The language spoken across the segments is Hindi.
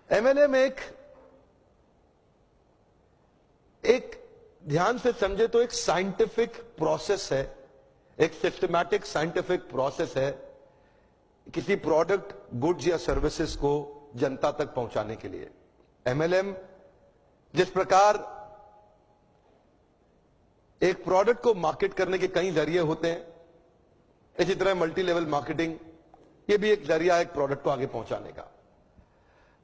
एमएलएम एक ध्यान से समझे तो एक साइंटिफिक प्रोसेस है, एक सिस्टमैटिक साइंटिफिक प्रोसेस है किसी प्रोडक्ट, गुड्स या सर्विसेज को जनता तक पहुंचाने के लिए। एमएलएम जिस प्रकार एक प्रोडक्ट को मार्केट करने के कई जरिए होते हैं, इसी तरह मल्टी लेवल मार्केटिंग ये भी एक जरिया है एक प्रोडक्ट को आगे पहुंचाने का।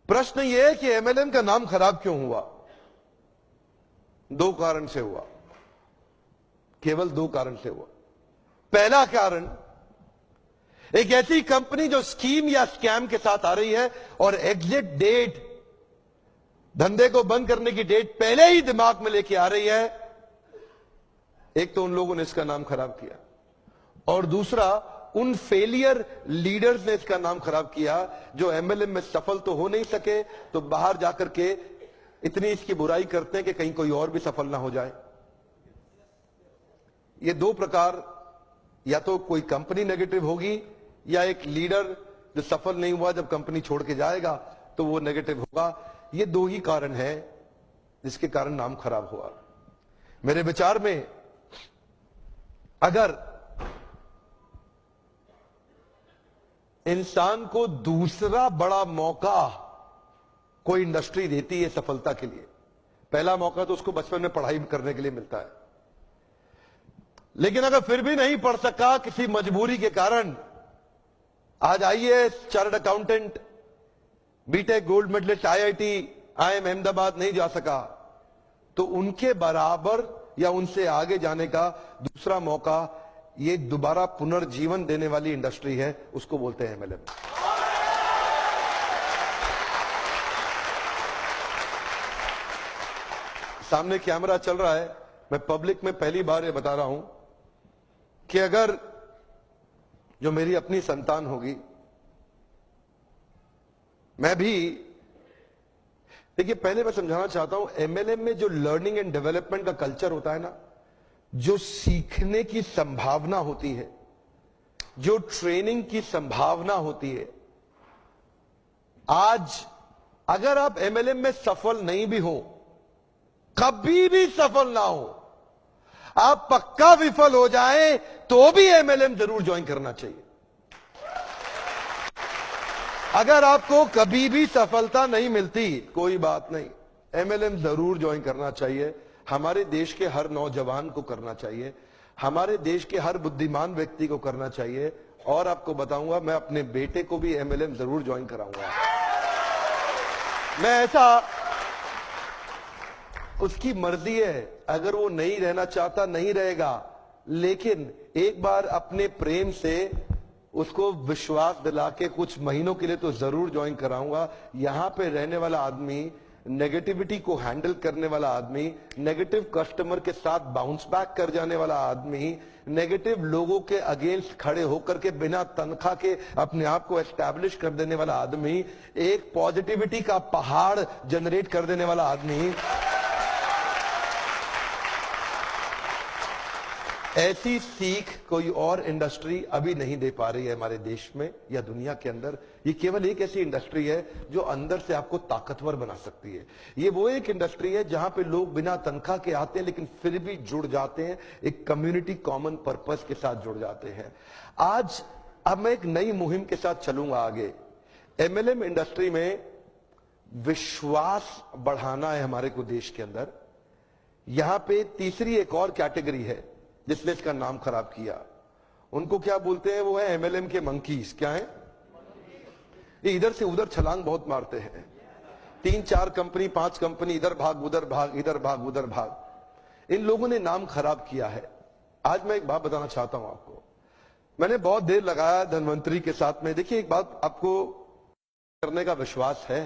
प्रश्न यह है कि एमएलएम का नाम खराब क्यों हुआ? दो कारण से हुआ, केवल दो कारण से हुआ। पहला कारण, एक ऐसी कंपनी जो स्कीम या स्कैम के साथ आ रही है और एग्जिट डेट, धंधे को बंद करने की डेट पहले ही दिमाग में लेके आ रही है, एक तो उन लोगों ने इसका नाम खराब किया, और दूसरा उन फेलियर लीडर्स ने इसका नाम खराब किया जो एमएलएम में सफल तो हो नहीं सके, तो बाहर जाकर के इतनी इसकी बुराई करते हैं कि कहीं कोई और भी सफल ना हो जाए। ये दो प्रकार, या तो कोई कंपनी नेगेटिव होगी या एक लीडर जो सफल नहीं हुआ जब कंपनी छोड़ के जाएगा तो वो नेगेटिव होगा। ये दो ही कारण है जिसके कारण नाम खराब हुआ। मेरे विचार में अगर इंसान को दूसरा बड़ा मौका कोई इंडस्ट्री देती है सफलता के लिए, पहला मौका तो उसको बचपन में पढ़ाई करने के लिए मिलता है, लेकिन अगर फिर भी नहीं पढ़ सका किसी मजबूरी के कारण, आज IAS, chartered accountant, BTech gold medallist, IIT, IIM Ahmedabad नहीं जा सका, तो उनके बराबर या उनसे आगे जाने का दूसरा मौका ये दोबारा पुनर्जीवन देने वाली इंडस्ट्री है, उसको बोलते हैं एमएलएम। सामने कैमरा चल रहा है, मैं पब्लिक में पहली बार ये बता रहा हूं कि अगर जो मेरी अपनी संतान होगी, मैं भी, देखिए पहले मैं समझाना चाहता हूं, एमएलएम में जो लर्निंग एंड डेवलपमेंट का कल्चर होता है ना, जो सीखने की संभावना होती है, जो ट्रेनिंग की संभावना होती है, आज अगर आप एमएलएम में सफल नहीं भी हो, कभी भी सफल ना हो, आप पक्का विफल हो जाएं, तो भी एमएलएम जरूर ज्वाइन करना चाहिए। अगर आपको कभी भी सफलता नहीं मिलती, कोई बात नहीं, एमएलएम जरूर ज्वाइन करना चाहिए। हमारे देश के हर नौजवान को करना चाहिए, हमारे देश के हर बुद्धिमान व्यक्ति को करना चाहिए। और आपको बताऊंगा, मैं अपने बेटे को भी एमएलएम जरूर ज्वाइन कराऊंगा। मैं ऐसा, उसकी मर्जी है, अगर वो नहीं रहना चाहता नहीं रहेगा, लेकिन एक बार अपने प्रेम से उसको विश्वास दिला के कुछ महीनों के लिए तो जरूर ज्वाइन कराऊंगा। यहां पे रहने वाला आदमी, नेगेटिविटी को हैंडल करने वाला आदमी, नेगेटिव कस्टमर के साथ बाउंस बैक कर जाने वाला आदमी, नेगेटिव लोगों के अगेंस्ट खड़े होकर के बिना तनख्वाह के अपने आप को एस्टैब्लिश कर देने वाला आदमी, एक पॉजिटिविटी का पहाड़ जनरेट कर देने वाला आदमी, ऐसी सीख कोई और इंडस्ट्री अभी नहीं दे पा रही है हमारे देश में या दुनिया के अंदर। ये केवल एक ऐसी इंडस्ट्री है जो अंदर से आपको ताकतवर बना सकती है। ये वो एक इंडस्ट्री है जहां पे लोग बिना तनख्वाह के आते हैं, लेकिन फिर भी जुड़ जाते हैं, एक कम्युनिटी कॉमन पर्पस के साथ जुड़ जाते हैं। आज अब मैं एक नई मुहिम के साथ चलूंगा आगे। एमएलएम इंडस्ट्री में विश्वास बढ़ाना है हमारे को देश के अंदर। यहां पे तीसरी एक और कैटेगरी है जिसने इसका नाम खराब किया, उनको क्या बोलते हैं? वो है एमएलएम के मंकीज। क्या है ये? इधर से उधर छलांग बहुत मारते हैं, 3-4 कंपनी 5 कंपनी, इधर भाग उधर भाग, इधर भाग उधर भाग। इन लोगों ने नाम खराब किया है। आज मैं एक बात बताना चाहता हूं आपको, मैंने बहुत देर लगाया धनवंतरी के साथ में। देखिए एक बात, आपको करने का विश्वास है?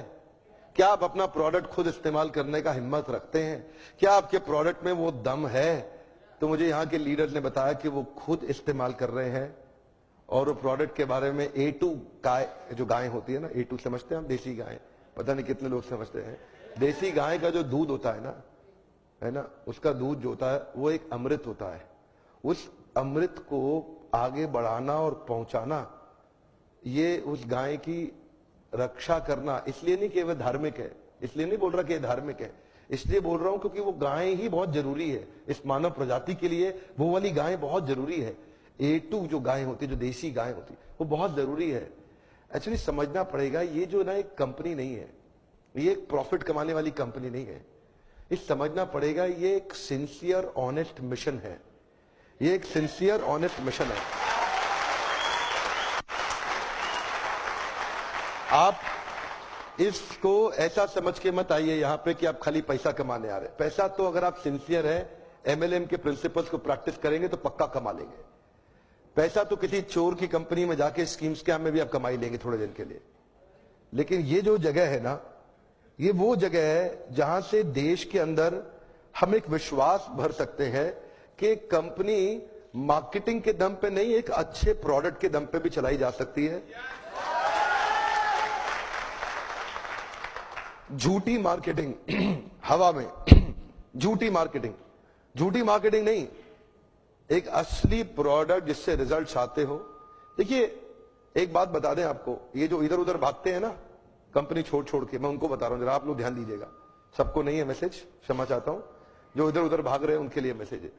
क्या आप अपना प्रोडक्ट खुद इस्तेमाल करने का हिम्मत रखते हैं? क्या आपके प्रोडक्ट में वो दम है? तो मुझे यहां के लीडर ने बताया कि वो खुद इस्तेमाल कर रहे हैं, और वो प्रोडक्ट के बारे में A2 गाय, जो गाय होती है ना, A2 समझते हैं हम, देसी गाय, पता नहीं कितने लोग समझते हैं। देसी गाय का जो दूध होता है ना, उसका दूध जो होता है वो एक अमृत होता है। उस अमृत को आगे बढ़ाना और पहुंचाना, ये उस गाय की रक्षा करना इसलिए नहीं कि वह धार्मिक है, इसलिए नहीं बोल रहा कि धार्मिक है, इसलिए बोल रहा हूं क्योंकि वो गाय ही बहुत जरूरी है इस मानव प्रजाति के लिए। वो वाली गाय बहुत जरूरी है। A2 जो गाय होती है, जो देसी गाय होती है, वो बहुत जरूरी है। एक्चुअली समझना पड़ेगा, ये जो ना एक कंपनी नहीं है, ये एक प्रॉफिट कमाने वाली कंपनी नहीं है। ये समझना पड़ेगा, ये एक सिंसियर ऑनेस्ट मिशन है। ये एक सिंसियर ऑनेस्ट मिशन है। आप इसको ऐसा समझ के मत आइए यहां पे कि आप खाली पैसा कमाने आ रहे हैं। पैसा तो अगर आप सिंसियर है, MLM के प्रिंसिपल्स को प्रैक्टिस करेंगे तो पक्का कमा लेंगे। पैसा तो किसी चोर की कंपनी में जाके स्कीम स्कैम में भी आप कमा ही लेंगे थोड़े दिन के लिए। लेकिन ये जो जगह है ना, ये वो जगह है जहां से देश के अंदर हम एक विश्वास भर सकते हैं कि कंपनी मार्केटिंग के दम पे नहीं, एक अच्छे प्रोडक्ट के दम पे भी चलाई जा सकती है। झूठी मार्केटिंग हवा में, झूठी मार्केटिंग नहीं, एक असली प्रोडक्ट जिससे रिजल्ट आते हो। देखिए एक बात बता दें आपको, ये जो इधर उधर भागते हैं ना कंपनी छोड़ के, मैं उनको बता रहा हूं, जरा आप लोग ध्यान दीजिएगा। सबको नहीं है मैसेज, क्षमा चाहता हूं। जो इधर उधर भाग रहे हैं उनके लिए मैसेज है।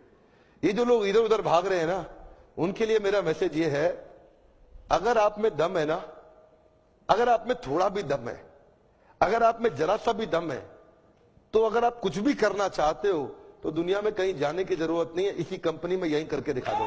ये जो लोग इधर उधर भाग रहे हैं ना, उनके लिए मेरा मैसेज ये है, अगर आप में दम है ना, अगर आप में थोड़ा भी दम है, अगर आप में जरा सा भी दम है, तो अगर आप कुछ भी करना चाहते हो तो दुनिया में कहीं जाने की जरूरत नहीं है, इसी कंपनी में यहीं करके दिखा दो।